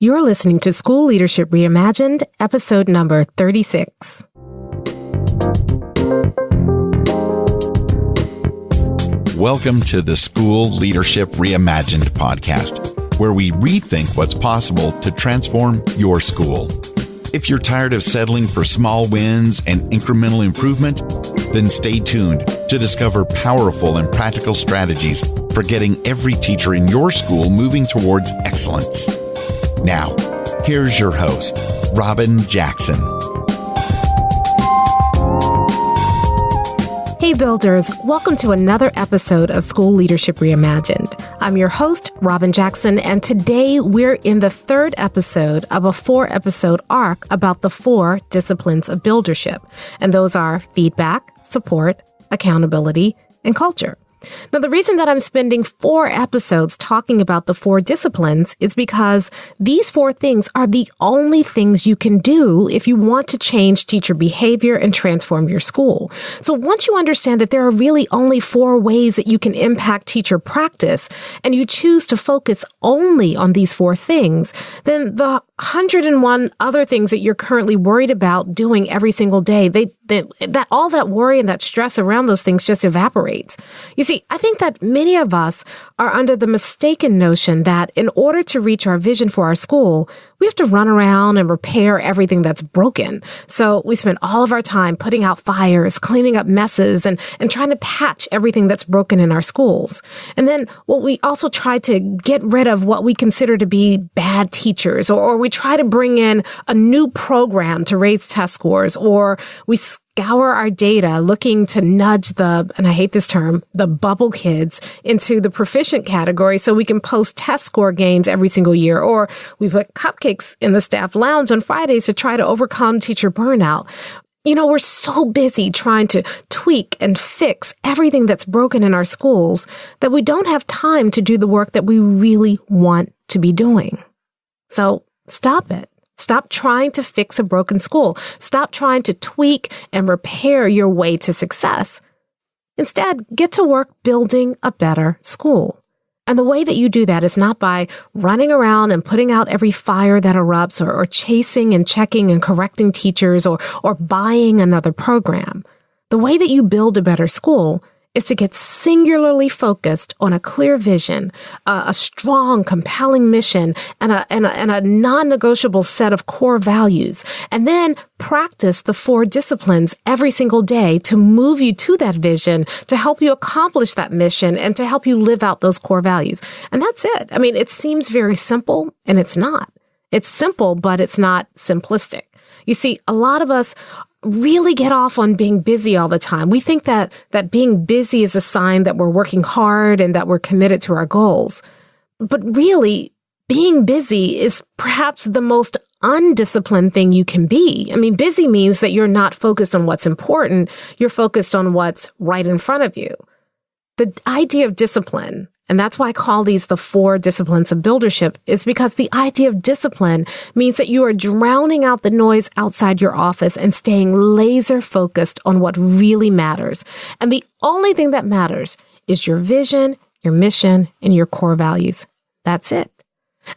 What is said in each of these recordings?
You're listening to School Leadership Reimagined, episode number 36. Welcome to the School Leadership Reimagined podcast, where we rethink what's possible to transform your school. If you're tired of settling for small wins and incremental improvement, then stay tuned to discover powerful and practical strategies for getting every teacher in your school moving towards excellence. Now, here's your host, Robin Jackson. Hey builders, welcome to another episode of School Leadership Reimagined. I'm your host, Robin Jackson, and today we're in the third episode of a 4-episode arc about the 4 disciplines of buildership. And those are feedback, support, accountability, and culture. Now, the reason that I'm spending 4 episodes talking about the 4 disciplines is because these 4 things are the only things you can do if you want to change teacher behavior and transform your school. So once you understand that there are really only 4 ways that you can impact teacher practice, and you choose to focus only on these 4 things, then the 101 other things that you're currently worried about doing every single day, that all that worry and that stress around those things just evaporates. You see, I think that many of us are under the mistaken notion that in order to reach our vision for our school, we have to run around and repair everything that's broken. So we spend all of our time putting out fires, cleaning up messes, and trying to patch everything that's broken in our schools. And then we also try to get rid of what we consider to be bad teachers, or we try to bring in a new program to raise test scores, or we scour our data looking to nudge and I hate this term, the bubble kids into the proficient category so we can post test score gains every single year. Or we put cupcakes in the staff lounge on Fridays to try to overcome teacher burnout. You know, we're so busy trying to tweak and fix everything that's broken in our schools that we don't have time to do the work that we really want to be doing. So stop it. Stop trying to fix a broken school. Stop trying to tweak and repair your way to success. Instead, get to work building a better school. And the way that you do that is not by running around and putting out every fire that erupts, or chasing and checking and correcting teachers, or buying another program. The way that you build a better school is to get singularly focused on a clear vision, a strong, compelling mission, and a non-negotiable set of core values, and then practice the 4 disciplines every single day to move you to that vision, to help you accomplish that mission, and to help you live out those core values. And that's it. I mean, it seems very simple, and it's not. It's simple, but it's not simplistic. You see, a lot of us really get off on being busy all the time. We think that being busy is a sign that we're working hard and that we're committed to our goals. But really, being busy is perhaps the most undisciplined thing you can be. I mean, busy means that you're not focused on what's important. You're focused on what's right in front of you. The idea of discipline, and that's why I call these the 4 disciplines of buildership, is because the idea of discipline means that you are drowning out the noise outside your office and staying laser focused on what really matters. And the only thing that matters is your vision, your mission, and your core values. That's it.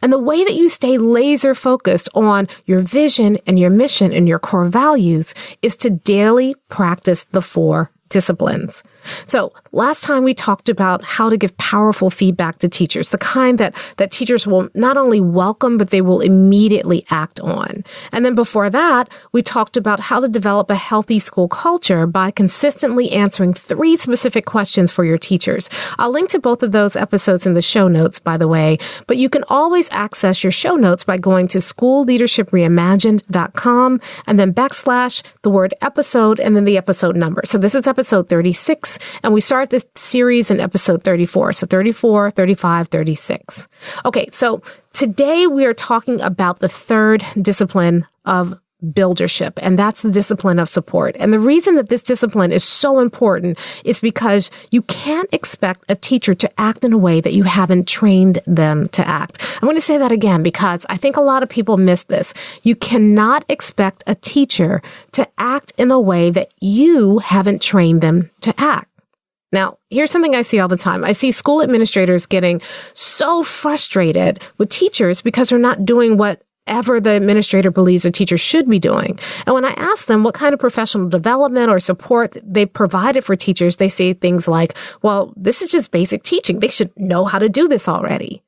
And the way that you stay laser focused on your vision and your mission and your core values is to daily practice the 4 disciplines. So last time we talked about how to give powerful feedback to teachers, the kind that teachers will not only welcome, but they will immediately act on. And then before that, we talked about how to develop a healthy school culture by consistently answering 3 specific questions for your teachers. I'll link to both of those episodes in the show notes, by the way, but you can always access your show notes by going to schoolleadershipreimagined.com and then / the word episode and then the episode number. So this is episode 36. And we start this series in episode 34. So 34, 35, 36. Okay, so today we are talking about the 3rd discipline of buildership, and that's the discipline of support. And the reason that this discipline is so important is because you can't expect a teacher to act in a way that you haven't trained them to act. I'm going to say that again because I think a lot of people miss this. You cannot expect a teacher to act in a way that you haven't trained them to act. Now, here's something I see all the time. I see school administrators getting so frustrated with teachers because they're not doing whatever the administrator believes a teacher should be doing. And when I ask them what kind of professional development or support they've provided for teachers, they say things like, well, this is just basic teaching. They should know how to do this already.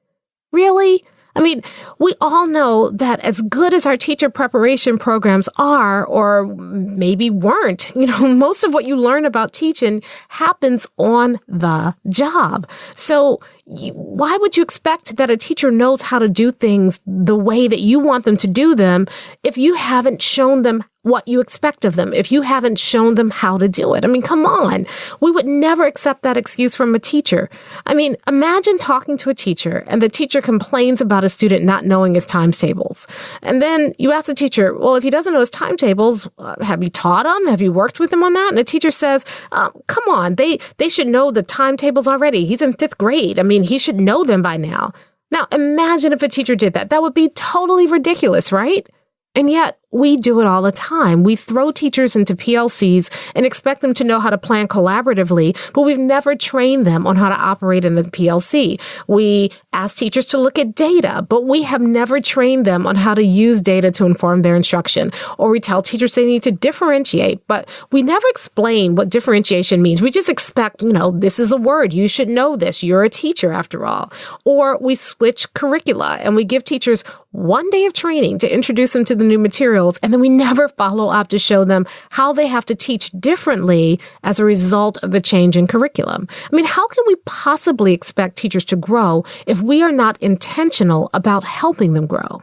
Really? I mean, we all know that as good as our teacher preparation programs are, or maybe weren't, most of what you learn about teaching happens on the job. So why would you expect that a teacher knows how to do things the way that you want them to do them if you haven't shown them what you expect of them, if you haven't shown them how to do it? I mean, come on. We would never accept that excuse from a teacher. I mean, imagine talking to a teacher and the teacher complains about a student not knowing his timetables. And then you ask the teacher, well, if he doesn't know his timetables, have you taught him? Have you worked with him on that? And the teacher says, come on, they should know the timetables already. He's in 5th grade. I mean, he should know them by now. Now, imagine if a teacher did that. That would be totally ridiculous, right? And yet, we do it all the time. We throw teachers into PLCs and expect them to know how to plan collaboratively, but we've never trained them on how to operate in a PLC. We ask teachers to look at data, but we have never trained them on how to use data to inform their instruction. Or we tell teachers they need to differentiate, but we never explain what differentiation means. We just expect, this is a word. You should know this. You're a teacher after all. Or we switch curricula and we give teachers one day of training to introduce them to the new materials, and then we never follow up to show them how they have to teach differently as a result of the change in curriculum. I mean, how can we possibly expect teachers to grow if we are not intentional about helping them grow?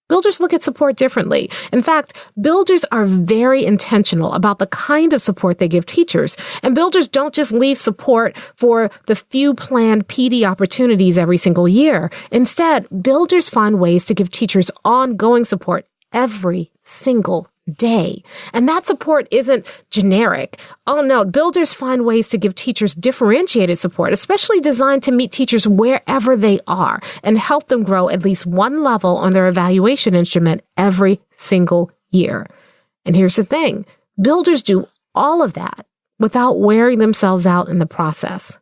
Builders look at support differently. In fact, builders are very intentional about the kind of support they give teachers. And builders don't just leave support for the few planned PD opportunities every single year. Instead, builders find ways to give teachers ongoing support every single day. And that support isn't generic. Oh no, builders find ways to give teachers differentiated support, especially designed to meet teachers wherever they are and help them grow at least one level on their evaluation instrument every single year. And here's the thing, builders do all of that without wearing themselves out in the process.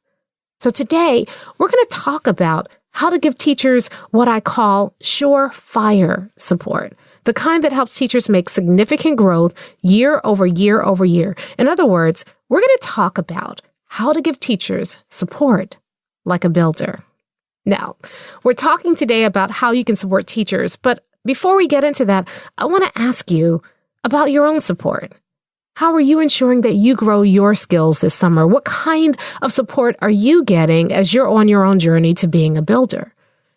So today, we're going to talk about how to give teachers what I call Surefire support. The kind that helps teachers make significant growth year over year over year. In other words, we're going to talk about how to give teachers support like a builder. Now, we're talking today about how you can support teachers, but before we get into that, I want to ask you about your own support. How are you ensuring that you grow your skills this summer? What kind of support are you getting as you're on your own journey to being a builder?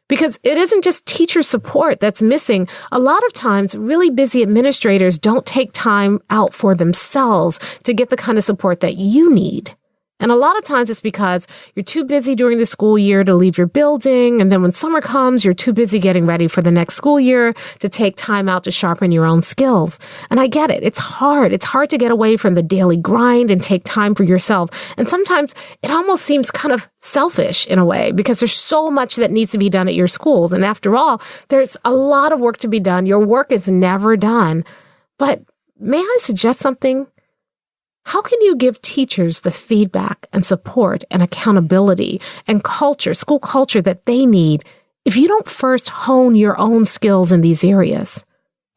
Because it isn't just teacher support that's missing. A lot of times, really busy administrators don't take time out for themselves to get the kind of support that you need. And a lot of times it's because you're too busy during the school year to leave your building. And then when summer comes, you're too busy getting ready for the next school year to take time out to sharpen your own skills. And I get it. It's hard. It's hard to get away from the daily grind and take time for yourself. And sometimes it almost seems kind of selfish in a way because there's so much that needs to be done at your schools. And after all, there's a lot of work to be done. Your work is never done. But may I suggest something? How can you give teachers the feedback and support and accountability and culture, school culture that they need if you don't first hone your own skills in these areas?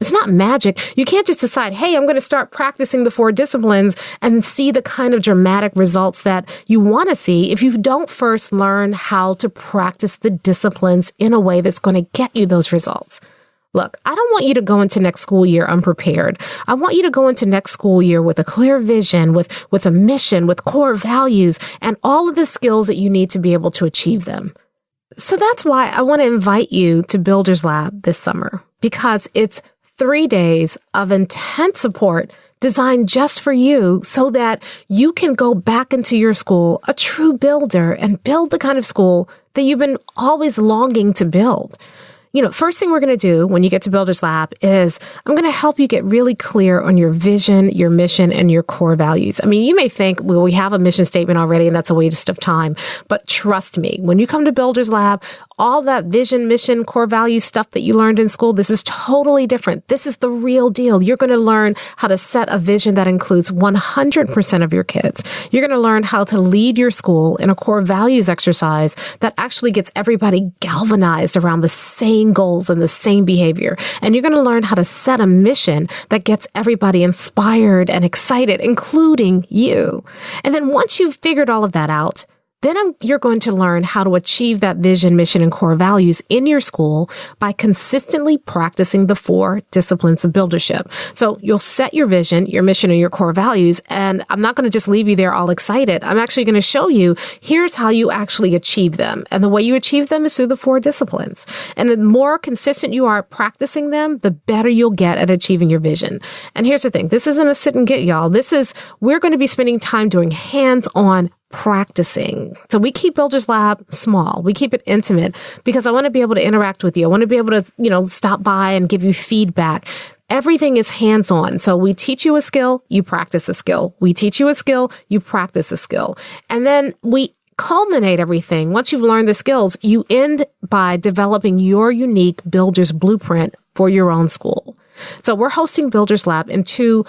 It's not magic. You can't just decide, hey, I'm going to start practicing the 4 disciplines and see the kind of dramatic results that you want to see if you don't first learn how to practice the disciplines in a way that's going to get you those results. Look, I don't want you to go into next school year unprepared. I want you to go into next school year with a clear vision, with a mission, with core values, and all of the skills that you need to be able to achieve them. So that's why I want to invite you to Builders Lab this summer, because it's 3 days of intense support designed just for you so that you can go back into your school a true builder and build the kind of school that you've been always longing to build. first thing we're going to do when you get to Builders Lab is I'm going to help you get really clear on your vision, your mission, and your core values. I mean, you may think, well, we have a mission statement already and that's a waste of time. But trust me, when you come to Builders Lab, all that vision, mission, core values stuff that you learned in school, this is totally different. This is the real deal. You're going to learn how to set a vision that includes 100% of your kids. You're going to learn how to lead your school in a core values exercise that actually gets everybody galvanized around the same goals and the same behavior. And you're going to learn how to set a mission that gets everybody inspired and excited, including you. And then once you've figured all of that out, then you're going to learn how to achieve that vision, mission, and core values in your school by consistently practicing the 4 disciplines of buildership. So you'll set your vision, your mission, and your core values, and I'm not going to just leave you there all excited. I'm actually going to show you, here's how you actually achieve them. And the way you achieve them is through the 4 disciplines. And the more consistent you are practicing them, the better you'll get at achieving your vision. And here's the thing. This isn't a sit and get, y'all. We're going to be spending time doing hands-on practicing. So we keep Builders Lab small. We keep it intimate because I want to be able to interact with you. I want to be able to, stop by and give you feedback. Everything is hands-on. So we teach you a skill, you practice a skill. We teach you a skill, you practice a skill. And then we culminate everything. Once you've learned the skills, you end by developing your unique builder's blueprint for your own school. So we're hosting Builders Lab in 2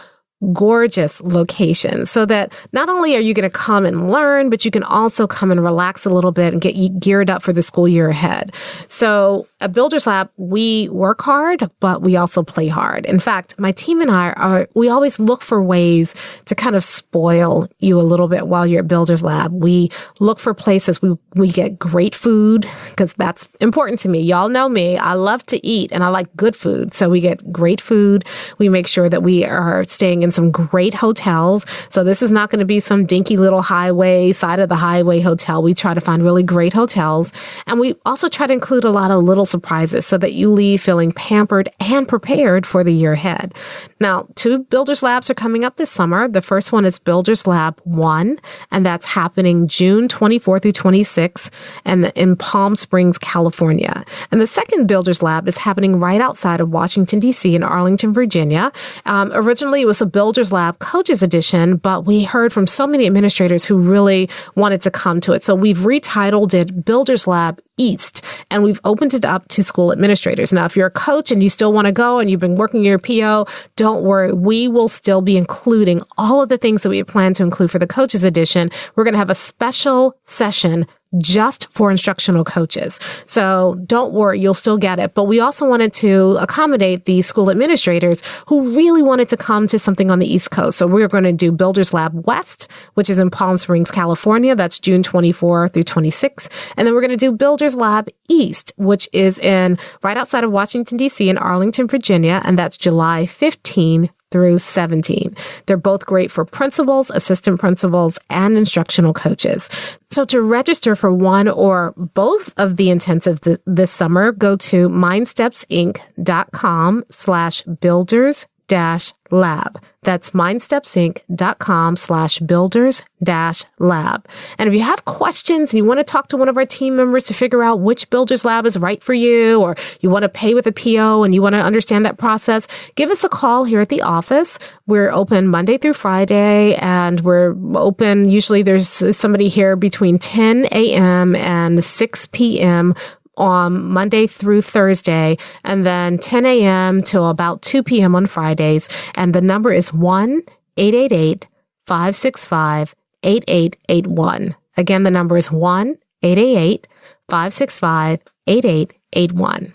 gorgeous locations so that not only are you going to come and learn, but you can also come and relax a little bit and get you geared up for the school year ahead. So at Builders Lab, we work hard, but we also play hard. In fact, my team and we always look for ways to kind of spoil you a little bit while you're at Builders Lab. We look for places we get great food because that's important to me. Y'all know me. I love to eat and I like good food. So we get great food. We make sure that we are staying in some great hotels. So this is not going to be some dinky little side of the highway hotel. We try to find really great hotels. And we also try to include a lot of little surprises so that you leave feeling pampered and prepared for the year ahead. Now, 2 Builders Labs are coming up this summer. The first one is Builders Lab 1, and that's happening June 24 through 26 in Palm Springs, California. And the second Builders Lab is happening right outside of Washington, D.C. in Arlington, Virginia. Originally, it was a Builders Lab Coaches Edition, but we heard from so many administrators who really wanted to come to it. So we've retitled it Builders Lab East, and we've opened it up to school administrators. Now, if you're a coach and you still want to go and you've been working your PO, don't worry. We will still be including all of the things that we had planned to include for the Coaches Edition. We're going to have a special session just for instructional coaches. So don't worry, you'll still get it. But we also wanted to accommodate the school administrators who really wanted to come to something on the East Coast. So we're going to do Builders Lab West, which is in Palm Springs, California. That's June 24 through 26. And then we're going to do Builders Lab East, which is right outside of Washington, D.C. in Arlington, Virginia. And that's July 15 through 17. They're both great for principals, assistant principals, and instructional coaches. So to register for one or both of the intensive this summer, go to mindstepsinc.com/builders-lab. That's mindstepsinc.com/builders-lab. And if you have questions and you want to talk to one of our team members to figure out which Builders Lab is right for you, or you want to pay with a PO and you want to understand that process, give us a call here at the office. We're open Monday through Friday, and we're open, usually there's somebody here between 10 a.m. and 6 p.m. on Monday through Thursday, and then 10 a.m. to about 2 p.m. on Fridays. And the number is 1-888-565-8881. Again, the number is 1-888-565-8881.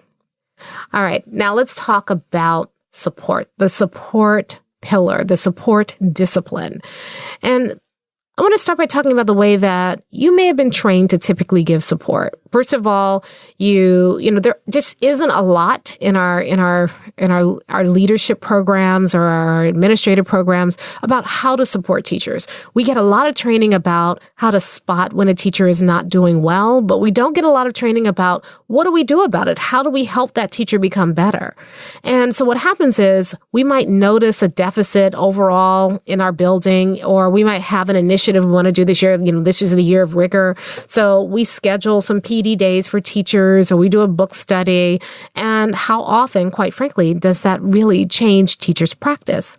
All right, now let's talk about support, the support pillar, the support discipline. And I want to start by talking about the way that you may have been trained to typically give support. First of all, there just isn't a lot in our leadership programs or our administrative programs about how to support teachers. We get a lot of training about how to spot when a teacher is not doing well, but we don't get a lot of training about what do we do about it? How do we help that teacher become better? And so what happens is we might notice a deficit overall in our building, or we might have an initiative we want to do this year. This is the year of Rigor. So we schedule some PO PD days for teachers, or we do a book study. And how often, quite frankly, does that really change teachers' practice?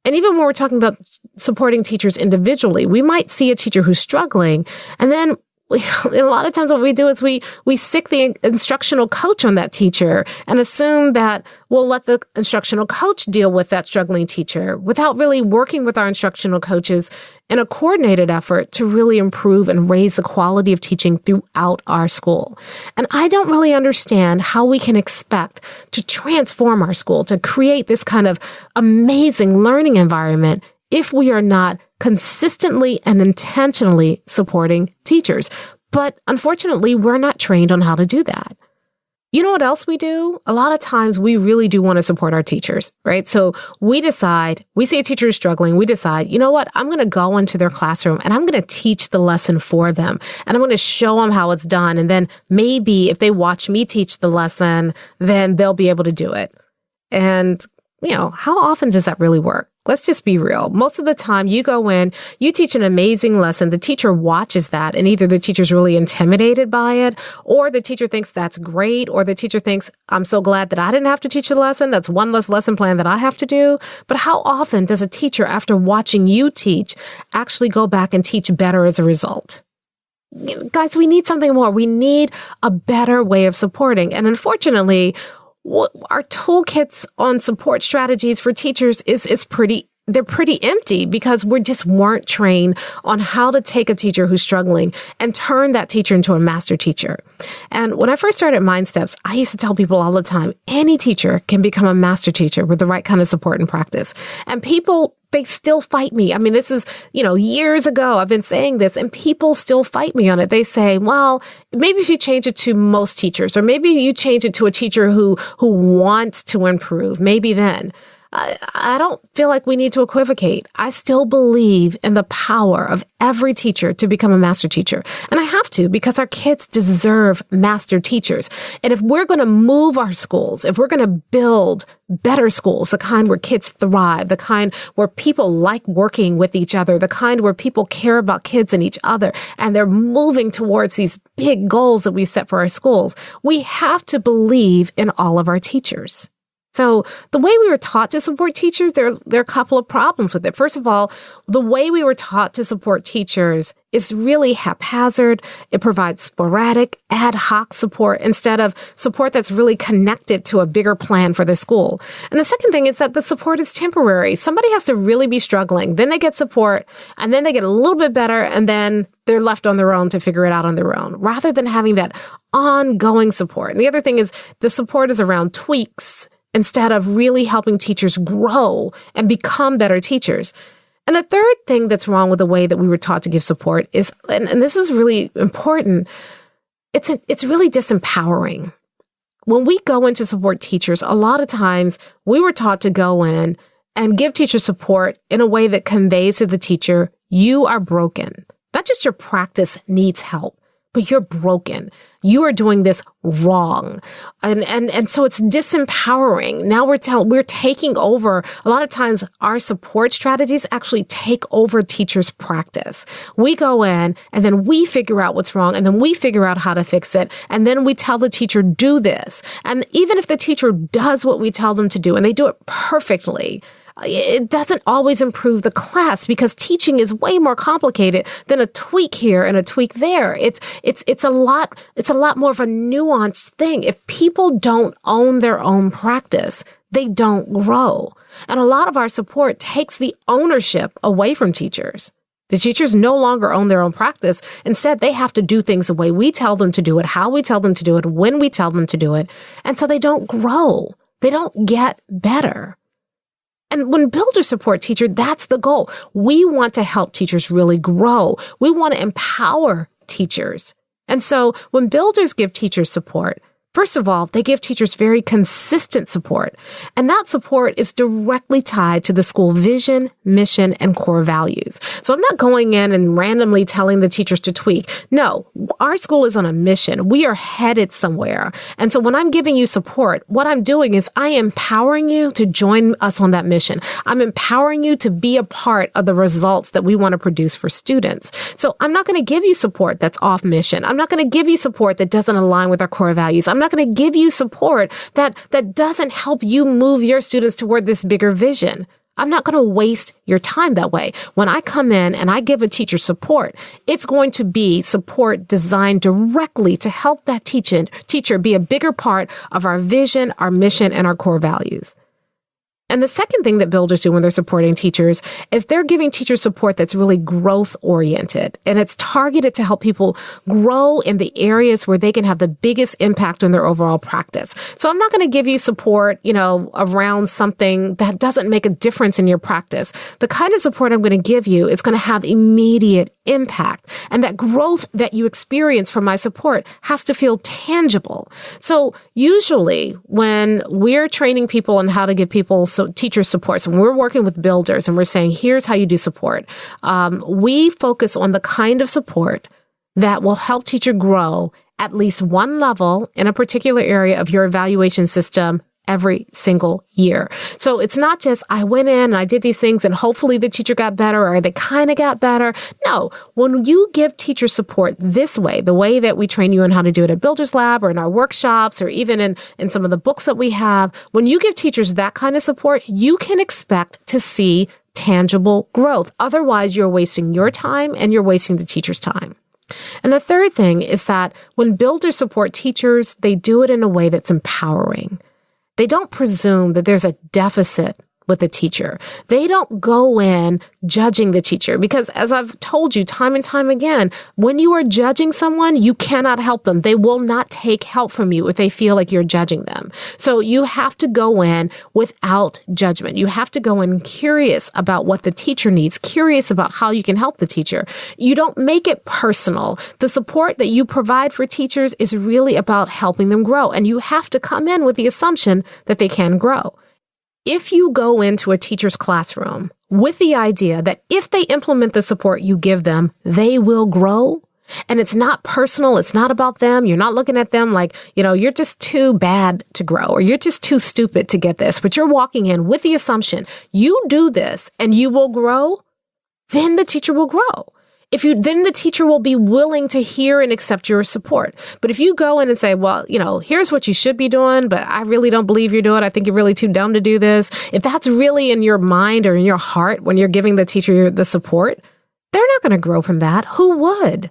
And even when we're talking about supporting teachers individually, we might see a teacher who's struggling, and then a lot of times what we do is we sick the instructional coach on that teacher and assume that we'll let the instructional coach deal with that struggling teacher without really working with our instructional coaches in a coordinated effort to really improve and raise the quality of teaching throughout our school. And I don't really understand how we can expect to transform our school, to create this kind of amazing learning environment if we are not consistently and intentionally supporting teachers. But unfortunately, we're not trained on how to do that. You know what else we do? A lot of times we really do want to support our teachers, right? So we see a teacher is struggling. We decide, you know what? I'm going to go into their classroom and I'm going to teach the lesson for them. And I'm going to show them how it's done. And then maybe if they watch me teach the lesson, then they'll be able to do it. And how often does that really work? Let's just be real. Most of the time you go in, you teach an amazing lesson. The teacher watches that, and either the teacher's really intimidated by it, or the teacher thinks that's great, or the teacher thinks, I'm so glad that I didn't have to teach the lesson. That's one less lesson plan that I have to do. But how often does a teacher, after watching you teach, actually go back and teach better as a result? Guys, we need something more. We need a better way of supporting. And unfortunately, our toolkits on support strategies for teachers they're pretty empty because we just weren't trained on how to take a teacher who's struggling and turn that teacher into a master teacher. And when I first started MindSteps, I used to tell people all the time, any teacher can become a master teacher with the right kind of support and practice. And people, they still fight me. I mean, this is, years ago, I've been saying this, and people still fight me on it. They say, well, maybe if you change it to most teachers, or maybe you change it to a teacher who wants to improve, maybe then. I don't feel like we need to equivocate. I still believe in the power of every teacher to become a master teacher. And I have to, because our kids deserve master teachers. And if we're going to move our schools, if we're going to build better schools, the kind where kids thrive, the kind where people like working with each other, the kind where people care about kids and each other, and they're moving towards these big goals that we set for our schools, we have to believe in all of our teachers. So the way we were taught to support teachers, there are a couple of problems with it. First of all, the way we were taught to support teachers is really haphazard. It provides sporadic, ad hoc support instead of support that's really connected to a bigger plan for the school. And the second thing is that the support is temporary. Somebody has to really be struggling. Then they get support, and then they get a little bit better, and then they're left on their own to figure it out on their own, rather than having that ongoing support. And the other thing is the support is around tweaks instead of really helping teachers grow and become better teachers. And the third thing that's wrong with the way that we were taught to give support is, and this is really important, it's really disempowering. When we go in to support teachers, a lot of times we were taught to go in and give teachers support in a way that conveys to the teacher, you are broken. Not just your practice needs help, but you're broken. You are doing this wrong. And so it's disempowering. Now we're taking over. A lot of times our support strategies actually take over teachers' practice. We go in and then we figure out what's wrong, and then we figure out how to fix it. And then we tell the teacher, do this. And even if the teacher does what we tell them to do and they do it perfectly, it doesn't always improve the class, because teaching is way more complicated than a tweak here and a tweak there. It's a lot more of a nuanced thing. If people don't own their own practice, they don't grow. And a lot of our support takes the ownership away from teachers. The teachers no longer own their own practice. Instead, they have to do things the way we tell them to do it, how we tell them to do it, when we tell them to do it. And so they don't grow. They don't get better. And when builders support teachers, that's the goal. We want to help teachers really grow. We want to empower teachers. And so when builders give teachers support, First of all, they give teachers very consistent support, and that support is directly tied to the school vision, mission, and core values. So I'm not going in and randomly telling the teachers to tweak. No, our school is on a mission. We are headed somewhere. And so when I'm giving you support, what I'm doing is I am empowering you to join us on that mission. I'm empowering you to be a part of the results that we want to produce for students. So I'm not going to give you support that's off mission. I'm not going to give you support that doesn't align with our core values. I'm not going to give you support that doesn't help you move your students toward this bigger vision. I'm not going to waste your time that way. When I come in and I give a teacher support, it's going to be support designed directly to help that teacher be a bigger part of our vision, our mission, and our core values. And the second thing that builders do when they're supporting teachers is they're giving teachers support that's really growth oriented. And it's targeted to help people grow in the areas where they can have the biggest impact on their overall practice. So I'm not going to give you support, around something that doesn't make a difference in your practice. The kind of support I'm going to give you is going to have immediate impact. And that growth that you experience from my support has to feel tangible. So usually when we're training people on how to give people teacher support, so when we're working with builders and we're saying, here's how you do support, we focus on the kind of support that will help teacher grow at least one level in a particular area of your evaluation system every single year. So it's not just, I went in and I did these things and hopefully the teacher got better or they kind of got better. No, when you give teacher support this way, the way that we train you on how to do it at Builders Lab or in our workshops or even in some of the books that we have, when you give teachers that kind of support, you can expect to see tangible growth. Otherwise, you're wasting your time and you're wasting the teacher's time. And the third thing is that when builders support teachers, they do it in a way that's empowering. They don't presume that there's a deficit with the teacher. They don't go in judging the teacher because, as I've told you time and time again, when you are judging someone, you cannot help them. They will not take help from you if they feel like you're judging them. So you have to go in without judgment. You have to go in curious about what the teacher needs, curious about how you can help the teacher. You don't make it personal. The support that you provide for teachers is really about helping them grow, and you have to come in with the assumption that they can grow. If you go into a teacher's classroom with the idea that if they implement the support you give them, they will grow, and it's not personal, it's not about them, you're not looking at them like, you're just too bad to grow or you're just too stupid to get this, but you're walking in with the assumption you do this and you will grow, then the teacher will grow. Then the teacher will be willing to hear and accept your support. But if you go in and say, well, here's what you should be doing, but I really don't believe you're doing it. I think you're really too dumb to do this. If that's really in your mind or in your heart when you're giving the teacher the support, they're not going to grow from that. Who would?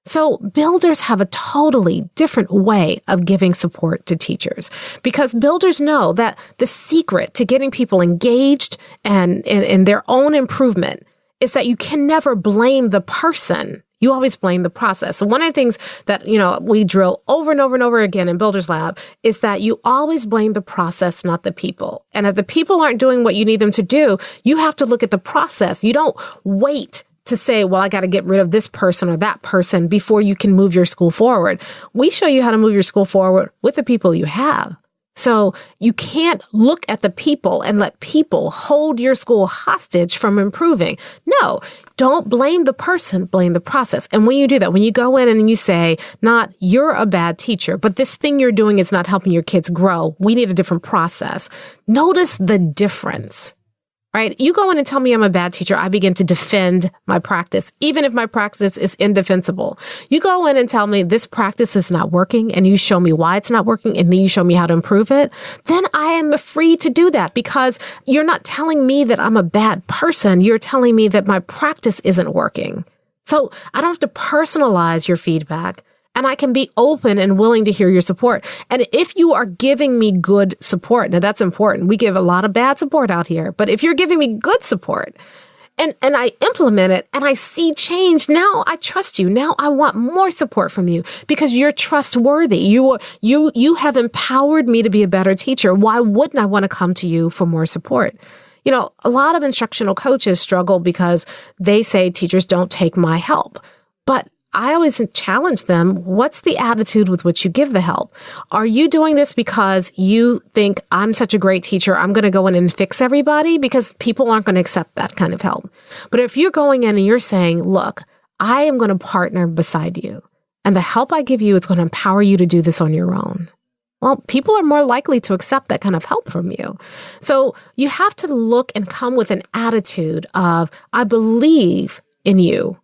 So builders have a totally different way of giving support to teachers because builders know that the secret to getting people engaged and in their own improvement is that you can never blame the person. You always blame the process. So one of the things that, we drill over and over and over again in Builders Lab is that you always blame the process, not the people. And if the people aren't doing what you need them to do, you have to look at the process. You don't wait to say, well, I got to get rid of this person or that person before you can move your school forward. We show you how to move your school forward with the people you have. So you can't look at the people and let people hold your school hostage from improving. No, don't blame the person, blame the process. And when you do that, when you go in and you say, not you're a bad teacher, but this thing you're doing is not helping your kids grow, we need a different process. Notice the difference. Right? You go in and tell me I'm a bad teacher, I begin to defend my practice, even if my practice is indefensible. You go in and tell me this practice is not working, and you show me why it's not working, and then you show me how to improve it, then I am free to do that because you're not telling me that I'm a bad person. You're telling me that my practice isn't working. So I don't have to personalize your feedback. And I can be open and willing to hear your support. And if you are giving me good support, now that's important. We give a lot of bad support out here. But if you're giving me good support and I implement it and I see change, now I trust you. Now I want more support from you because you're trustworthy. You have empowered me to be a better teacher. Why wouldn't I want to come to you for more support? A lot of instructional coaches struggle because they say teachers don't take my help. But I always challenge them, what's the attitude with which you give the help? Are you doing this because you think I'm such a great teacher, I'm going to go in and fix everybody? Because people aren't going to accept that kind of help. But if you're going in and you're saying, look, I am going to partner beside you, and the help I give you is going to empower you to do this on your own. Well, people are more likely to accept that kind of help from you. So you have to look and come with an attitude of, I believe in you.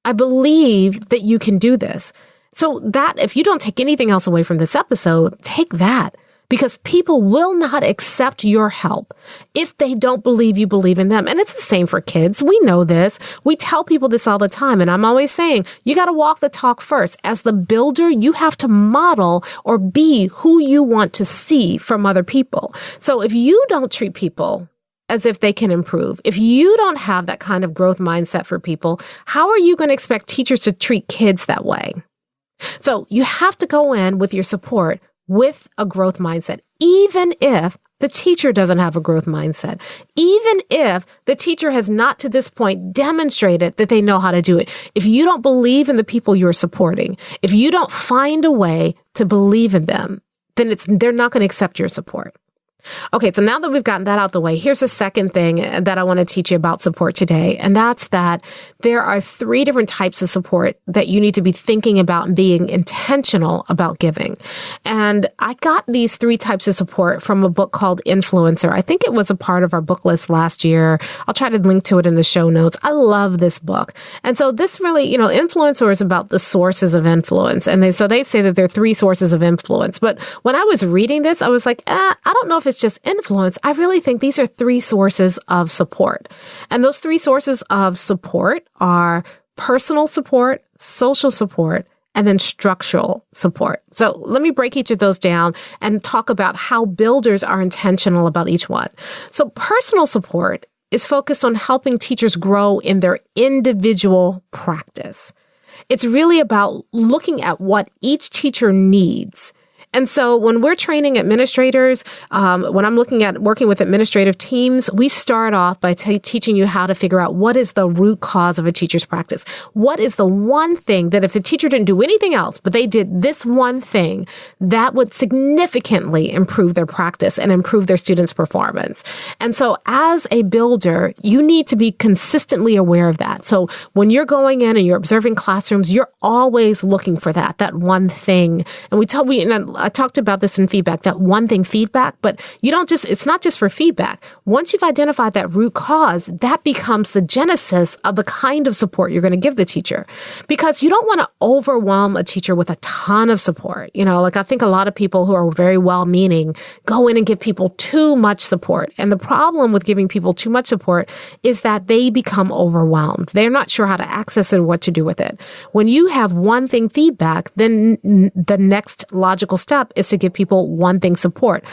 I believe that you can do this. So that if you don't take anything else away from this episode, take that, because people will not accept your help if they don't believe you believe in them. And it's the same for kids. We know this. We tell people this all the time. And I'm always saying, you got to walk the talk first. As the builder, you have to model or be who you want to see from other people. So if you don't treat people as if they can improve, if you don't have that kind of growth mindset for people, how are you going to expect teachers to treat kids that way? So you have to go in with your support with a growth mindset, even if the teacher doesn't have a growth mindset, even if the teacher has not to this point demonstrated that they know how to do it. If you don't believe in the people you're supporting, if you don't find a way to believe in them, then they're not going to accept your support. Okay, so now that we've gotten that out the way, here's a second thing that I want to teach you about support today, and that's that there are 3 different types of support that you need to be thinking about and being intentional about giving. And I got these 3 types of support from a book called Influencer. I think it was a part of our book list last year. I'll try to link to it in the show notes. I love this book. And so this really, Influencer is about the sources of influence. And they say that there are 3 sources of influence. But when I was reading this, I was like, I don't know if it's just influence. I really think these are 3 sources of support. And those 3 sources of support are personal support, social support, and then structural support. So let me break each of those down and talk about how builders are intentional about each one. So personal support is focused on helping teachers grow in their individual practice. It's really about looking at what each teacher needs. And so when we're training administrators, when I'm looking at working with administrative teams, we start off by teaching you how to figure out what is the root cause of a teacher's practice. What is the one thing that if the teacher didn't do anything else, but they did this one thing, that would significantly improve their practice and improve their students' performance. And so as a builder, you need to be consistently aware of that. So when you're going in and you're observing classrooms, you're always looking for that one thing. And I talked about this in feedback, that one thing feedback, but it's not just for feedback. Once you've identified that root cause, that becomes the genesis of the kind of support you're going to give the teacher, because you don't want to overwhelm a teacher with a ton of support. I think a lot of people who are very well-meaning go in and give people too much support. And the problem with giving people too much support is that they become overwhelmed. They're not sure how to access it or what to do with it. When you have one thing feedback, then the next logical step is to give people one thing support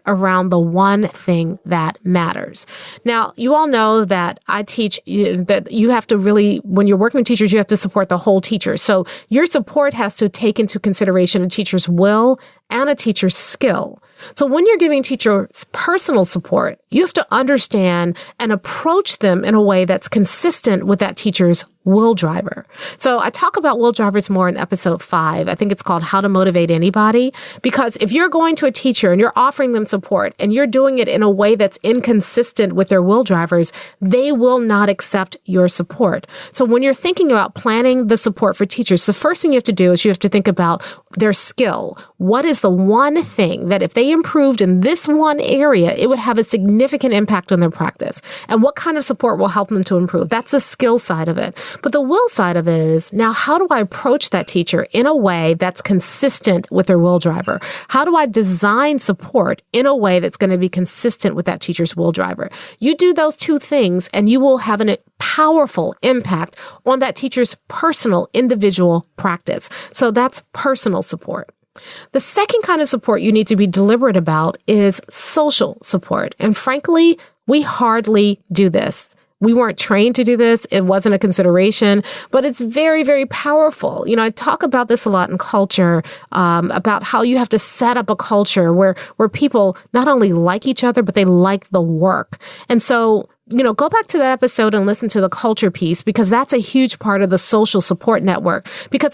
around the one thing that matters. Now, you all know that I teach that you have to really, when you're working with teachers, you have to support the whole teacher. So your support has to take into consideration a teacher's will and a teacher's skill. So when you're giving teachers personal support, you have to understand and approach them in a way that's consistent with that teacher's will driver. So I talk about will drivers more in episode 5. I think it's called How to Motivate Anybody, because if you're going to a teacher and you're offering them support and you're doing it in a way that's inconsistent with their will drivers, they will not accept your support. So when you're thinking about planning the support for teachers, the first thing you have to do is you have to think about their skill. What is the one thing that if they improved in this one area, it would have a significant impact on their practice? And what kind of support will help them to improve? That's the skill side of it. But the will side of it is, now how do I approach that teacher in a way that's consistent with their will driver? How do I design support in a way that's going to be consistent with that teacher's will driver? You do those 2 things and you will have a powerful impact on that teacher's personal, individual practice. So that's personal support. The second kind of support you need to be deliberate about is social support. And frankly, we hardly do this. We weren't trained to do this. It wasn't a consideration, but it's very, very powerful. I talk about this a lot in culture, about how you have to set up a culture where people not only like each other, but they like the work. And so go back to that episode and listen to the culture piece, because that's a huge part of the social support network, because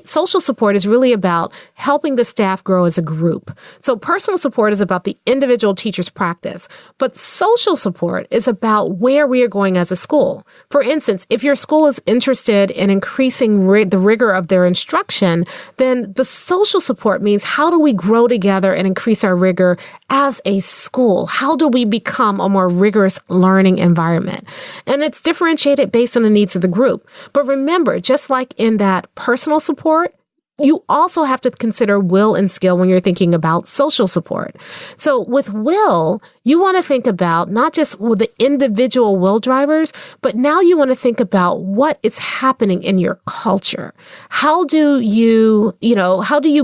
social support is really about helping the staff grow as a group. So personal support is about the individual teacher's practice, but social support is about where we are going as a school. For instance, if your school is interested in increasing the rigor of their instruction, then the social support means, how do we grow together and increase our rigor as a school? How do we become a more rigorous learning environment? And it's differentiated based on the needs of the group. But remember, just like in that personal support, you also have to consider will and skill when you're thinking about social support. So with will, you want to think about not just the individual will drivers, but now you want to think about what is happening in your culture. How do you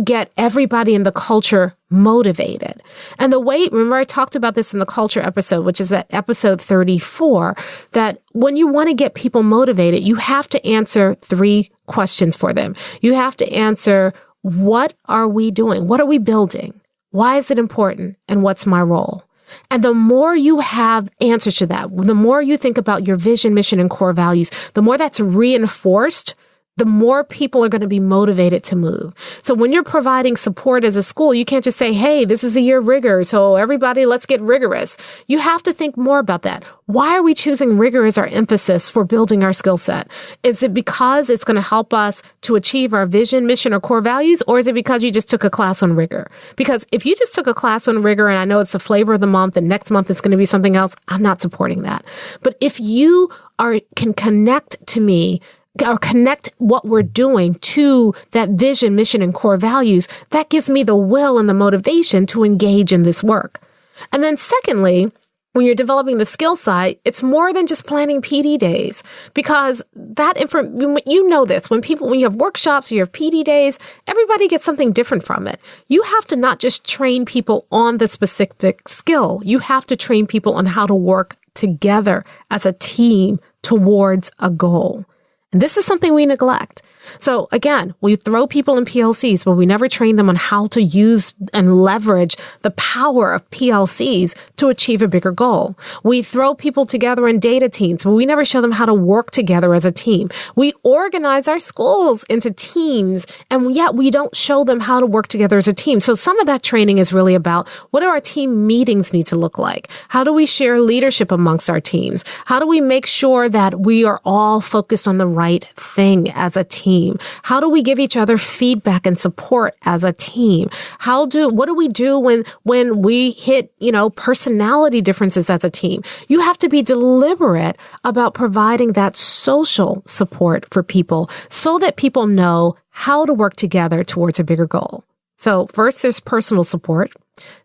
get everybody in the culture motivated? And remember I talked about this in the culture episode, which is that episode 34, that when you want to get people motivated, you have to answer 3 questions for them. You have to answer, what are we doing? What are we building? Why is it important? And what's my role? And the more you have answers to that, the more you think about your vision, mission, and core values, the more that's reinforced, the more people are going to be motivated to move. So when you're providing support as a school, you can't just say, hey, this is a year of rigor, so everybody, let's get rigorous. You have to think more about that. Why are we choosing rigor as our emphasis for building our skill set? Is it because it's going to help us to achieve our vision, mission, or core values? Or is it because you just took a class on rigor? Because if you just took a class on rigor and I know it's the flavor of the month and next month it's going to be something else, I'm not supporting that. But if you can connect to me, or connect what we're doing to that vision, mission, and core values, that gives me the will and the motivation to engage in this work. And then secondly, when you're developing the skill side, it's more than just planning PD days, because you know this, when you have workshops or you have PD days, everybody gets something different from it. You have to not just train people on the specific skill. You have to train people on how to work together as a team towards a goal. And this is something we neglect. So again, we throw people in PLCs, but we never train them on how to use and leverage the power of PLCs to achieve a bigger goal. We throw people together in data teams, but we never show them how to work together as a team. We organize our schools into teams, and yet we don't show them how to work together as a team. So some of that training is really about, what do our team meetings need to look like? How do we share leadership amongst our teams? How do we make sure that we are all focused on the right thing as a team? How do we give each other feedback and support as a team? What do we do when we hit, personality differences as a team? You have to be deliberate about providing that social support for people so that people know how to work together towards a bigger goal. So first, there's personal support.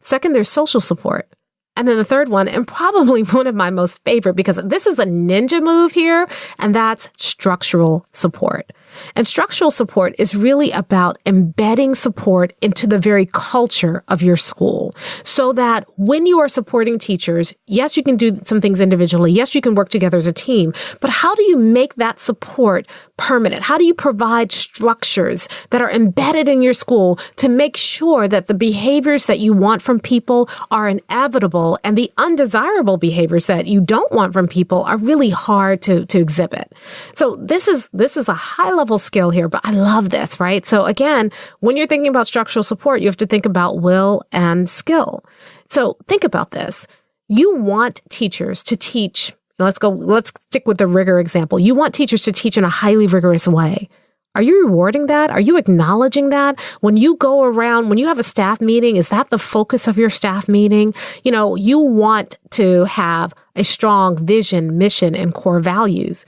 Second, there's social support. And then the third one, and probably one of my most favorite, because this is a ninja move here, and that's structural support. And structural support is really about embedding support into the very culture of your school, so that when you are supporting teachers, yes, you can do some things individually. Yes, you can work together as a team. But how do you make that support permanent? How do you provide structures that are embedded in your school to make sure that the behaviors that you want from people are inevitable, and the undesirable behaviors that you don't want from people are really hard to exhibit? So this is a high level skill here, but I love this, right? So again, when you're thinking about structural support, you have to think about will and skill. So think about this. You want teachers to teach. Let's stick with the rigor example. You want teachers to teach in a highly rigorous way. Are you rewarding that? Are you acknowledging that? When you go around, when you have a staff meeting, is that the focus of your staff meeting? You want to have a strong vision, mission, and core values.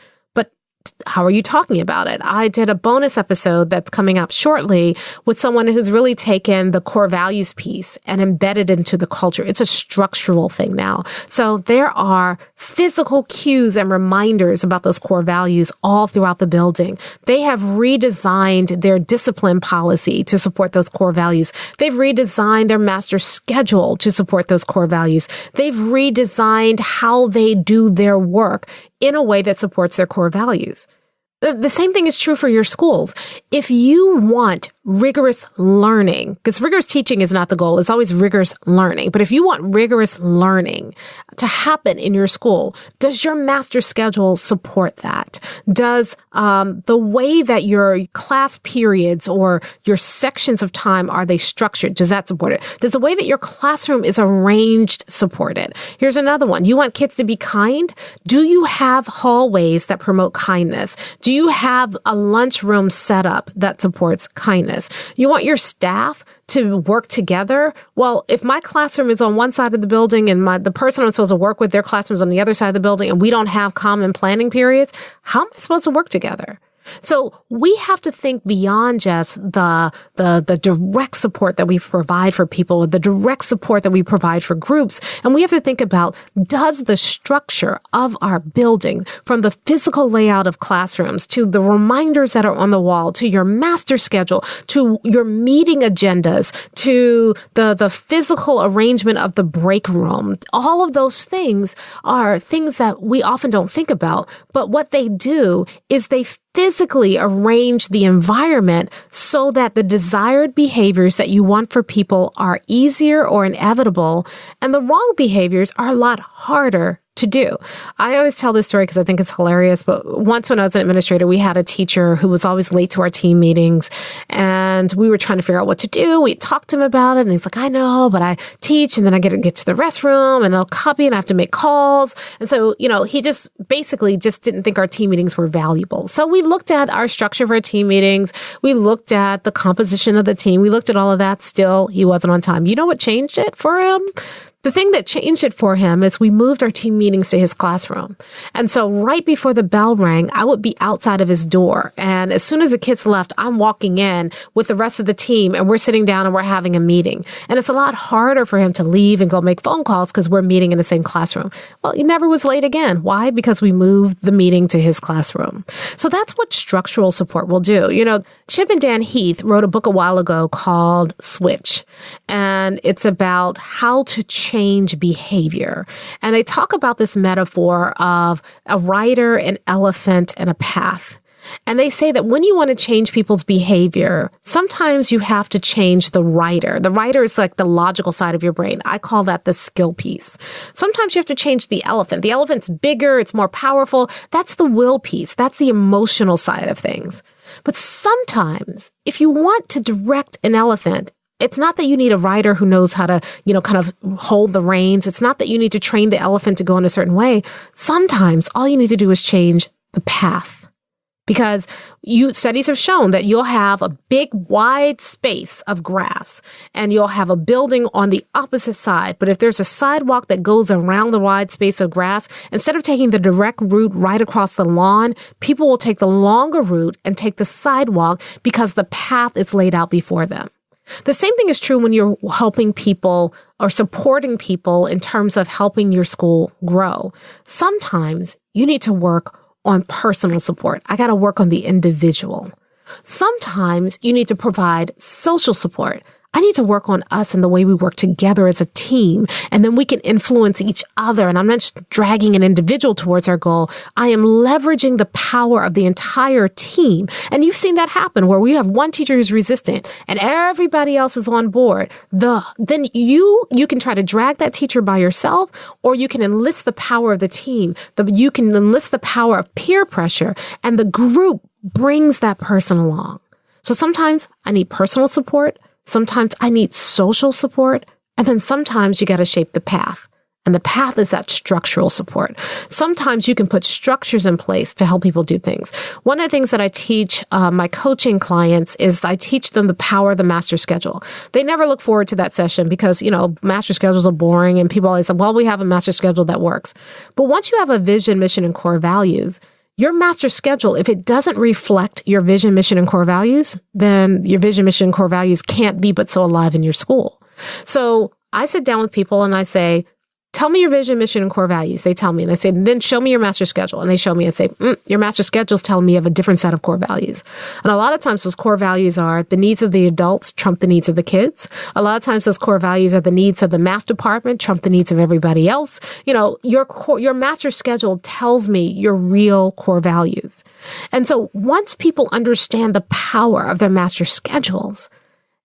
How are you talking about it? I did a bonus episode that's coming up shortly with someone who's really taken the core values piece and embedded into the culture. It's a structural thing now. So there are physical cues and reminders about those core values all throughout the building. They have redesigned their discipline policy to support those core values. They've redesigned their master schedule to support those core values. They've redesigned how they do their work in a way that supports their core values. The same thing is true for your schools. If you want rigorous learning, because rigorous teaching is not the goal, it's always rigorous learning. But if you want rigorous learning to happen in your school, does your master schedule support that? Does the way that your class periods or your sections of time, are they structured? Does that support it? Does the way that your classroom is arranged support it? Here's another one. You want kids to be kind? Do you have hallways that promote kindness? Do you have a lunchroom setup that supports kindness? You want your staff to work together? Well, if my classroom is on one side of the building and the person I'm supposed to work with, their classroom is on the other side of the building, and we don't have common planning periods, how am I supposed to work together? So we have to think beyond just the direct support that we provide for people, or the direct support that we provide for groups. And we have to think about, does the structure of our building, from the physical layout of classrooms to the reminders that are on the wall, to your master schedule, to your meeting agendas, to the physical arrangement of the break room, all of those things are things that we often don't think about. But what they do is they physically arrange the environment so that the desired behaviors that you want for people are easier or inevitable, and the wrong behaviors are a lot harder to do. I always tell this story because I think it's hilarious, but once when I was an administrator, we had a teacher who was always late to our team meetings, and we were trying to figure out what to do. We talked to him about it, and he's like, I know, but I teach, and then I get to the restroom, and I'll copy, and I have to make calls. And so, he just basically just didn't think our team meetings were valuable. So we looked at our structure for our team meetings. We looked at the composition of the team. We looked at all of that. Still, he wasn't on time. You know what changed it for him? The thing that changed it for him is we moved our team meetings to his classroom. And so right before the bell rang, I would be outside of his door. And as soon as the kids left, I'm walking in with the rest of the team, and we're sitting down and we're having a meeting. And it's a lot harder for him to leave and go make phone calls because we're meeting in the same classroom. Well, he never was late again. Why? Because we moved the meeting to his classroom. So that's what structural support will do. Chip and Dan Heath wrote a book a while ago called Switch. And it's about how to change behavior. And they talk about this metaphor of a rider, an elephant, and a path. And they say that when you want to change people's behavior, sometimes you have to change the rider. The rider is like the logical side of your brain. I call that the skill piece. Sometimes you have to change the elephant. The elephant's bigger, it's more powerful. That's the will piece. That's the emotional side of things. But sometimes, if you want to direct an elephant, it's not that you need a rider who knows how to, kind of hold the reins. It's not that you need to train the elephant to go in a certain way. Sometimes all you need to do is change the path. Because studies have shown that you'll have a big, wide space of grass, and you'll have a building on the opposite side. But if there's a sidewalk that goes around the wide space of grass, instead of taking the direct route right across the lawn, people will take the longer route and take the sidewalk because the path is laid out before them. The same thing is true when you're helping people or supporting people in terms of helping your school grow. Sometimes you need to work on personal support. I got to work on the individual. Sometimes you need to provide social support. I need to work on us and the way we work together as a team, and then we can influence each other. And I'm not just dragging an individual towards our goal. I am leveraging the power of the entire team. And you've seen that happen where we have one teacher who's resistant and everybody else is on board. Then you can try to drag that teacher by yourself, or you can enlist the power of the team. You can enlist the power of peer pressure, and the group brings that person along. So sometimes I need personal support. Sometimes I need social support, and then sometimes you got to shape the path. And the path is that structural support. Sometimes you can put structures in place to help people do things. One of the things that I teach my coaching clients is I teach them the power of the master schedule. They never look forward to that session because, master schedules are boring, and people always say, well, we have a master schedule that works. But once you have a vision, mission, and core values, your master schedule, if it doesn't reflect your vision, mission, and core values, then your vision, mission, and core values can't be but so alive in your school. So I sit down with people and I say, tell me your vision, mission, and core values. They tell me, and they say, then show me your master schedule. And they show me and say, your master schedule is telling me you have a different set of core values. And a lot of times those core values are the needs of the adults trump the needs of the kids. A lot of times those core values are the needs of the math department trump the needs of everybody else. Your master schedule tells me your real core values. And so once people understand the power of their master schedules,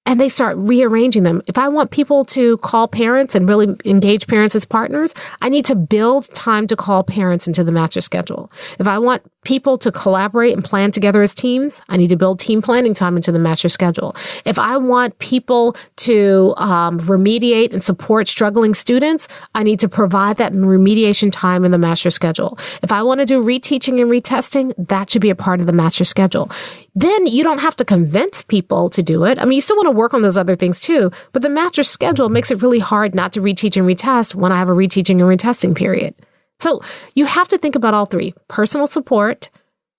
and they start rearranging them. If I want people to call parents and really engage parents as partners, I need to build time to call parents into the master schedule. If I want people to collaborate and plan together as teams, I need to build team planning time into the master schedule. If I want people to remediate and support struggling students, I need to provide that remediation time in the master schedule. If I want to do reteaching and retesting, that should be a part of the master schedule. Then you don't have to convince people to do it. I mean, you still want to work on those other things too, but the master schedule makes it really hard not to reteach and retest when I have a reteaching and retesting period. So you have to think about all three: personal support,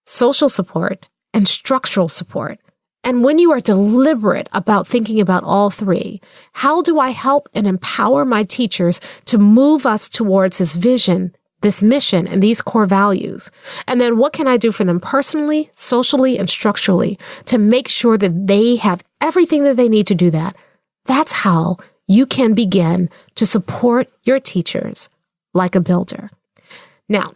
social support, and structural support. And when you are deliberate about thinking about all three, how do I help and empower my teachers to move us towards this vision, this mission, and these core values? And then what can I do for them personally, socially, and structurally to make sure that they have everything that they need to do that? That's how you can begin to support your teachers like a builder. Now,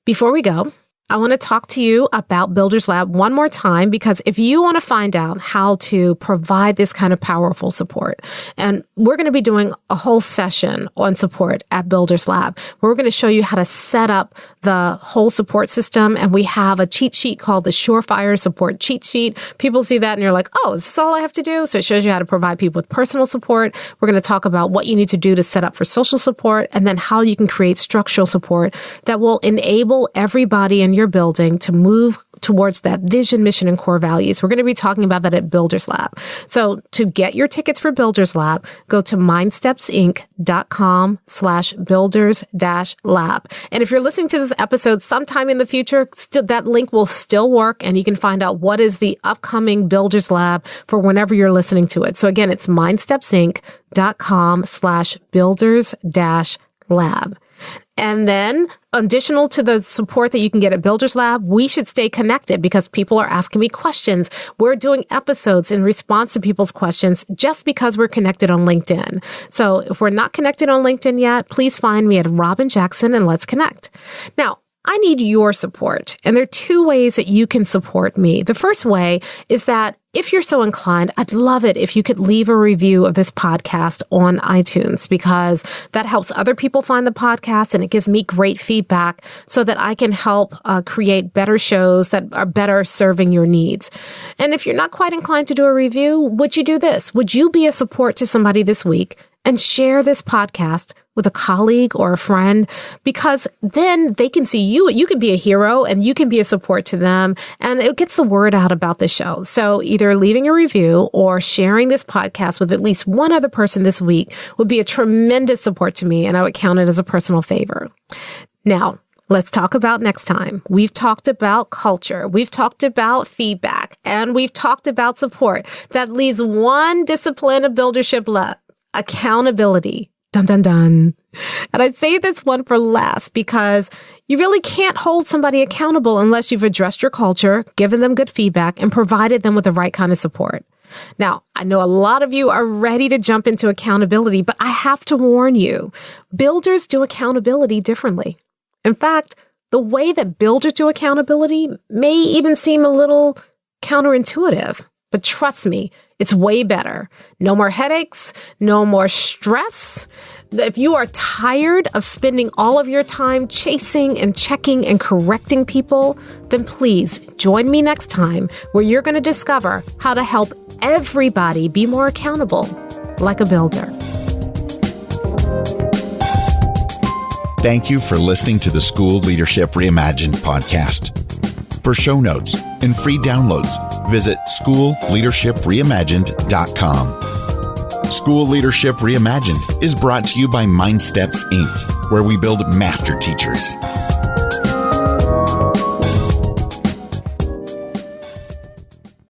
before we go, I want to talk to you about Builders Lab one more time, because if you want to find out how to provide this kind of powerful support, and we're going to be doing a whole session on support at Builders Lab, where we're going to show you how to set up the whole support system. And we have a cheat sheet called the Surefire support cheat sheet. People see that and you're like, oh, is this all I have to do? So it shows you how to provide people with personal support. We're going to talk about what you need to do to set up for social support, and then how you can create structural support that will enable everybody in your building to move towards that vision, mission, and core values. We're going to be talking about that at Builders Lab. So to get your tickets for Builders Lab, go to mindstepsinc.com/builders-lab. And if you're listening to this episode sometime in the future, that link will still work, and you can find out what is the upcoming Builders Lab for whenever you're listening to it. So again, it's mindstepsinc.com/builders-lab. And then, additional to the support that you can get at Builders Lab, we should stay connected, because people are asking me questions. We're doing episodes in response to people's questions just because we're connected on LinkedIn. So if we're not connected on LinkedIn yet, please find me at Robin Jackson and let's connect. Now, I need your support, and there are two ways that you can support me. The first way is that if you're so inclined, I'd love it if you could leave a review of this podcast on iTunes, because that helps other people find the podcast, and it gives me great feedback so that I can help create better shows that are better serving your needs. And if you're not quite inclined to do a review, would you do this? Would you be a support to somebody this week and share this podcast with a colleague or a friend? Because then they can see you. You can be a hero and you can be a support to them, and it gets the word out about the show. So either leaving a review or sharing this podcast with at least one other person this week would be a tremendous support to me, and I would count it as a personal favor. Now, let's talk about next time. We've talked about culture. We've talked about feedback, and we've talked about support. That leaves one discipline of buildership left: accountability. Dun, dun, dun. And I'd say this one for last, because you really can't hold somebody accountable unless you've addressed your culture, given them good feedback, and provided them with the right kind of support. Now, I know a lot of you are ready to jump into accountability, but I have to warn you, builders do accountability differently. In fact, the way that builders do accountability may even seem a little counterintuitive. But trust me, it's way better. No more headaches, no more stress. If you are tired of spending all of your time chasing and checking and correcting people, then please join me next time, where you're going to discover how to help everybody be more accountable like a builder. Thank you for listening to the School Leadership Reimagined podcast. For show notes and free downloads, visit schoolleadershipreimagined.com. School Leadership Reimagined is brought to you by MindSteps, Inc., where we build master teachers.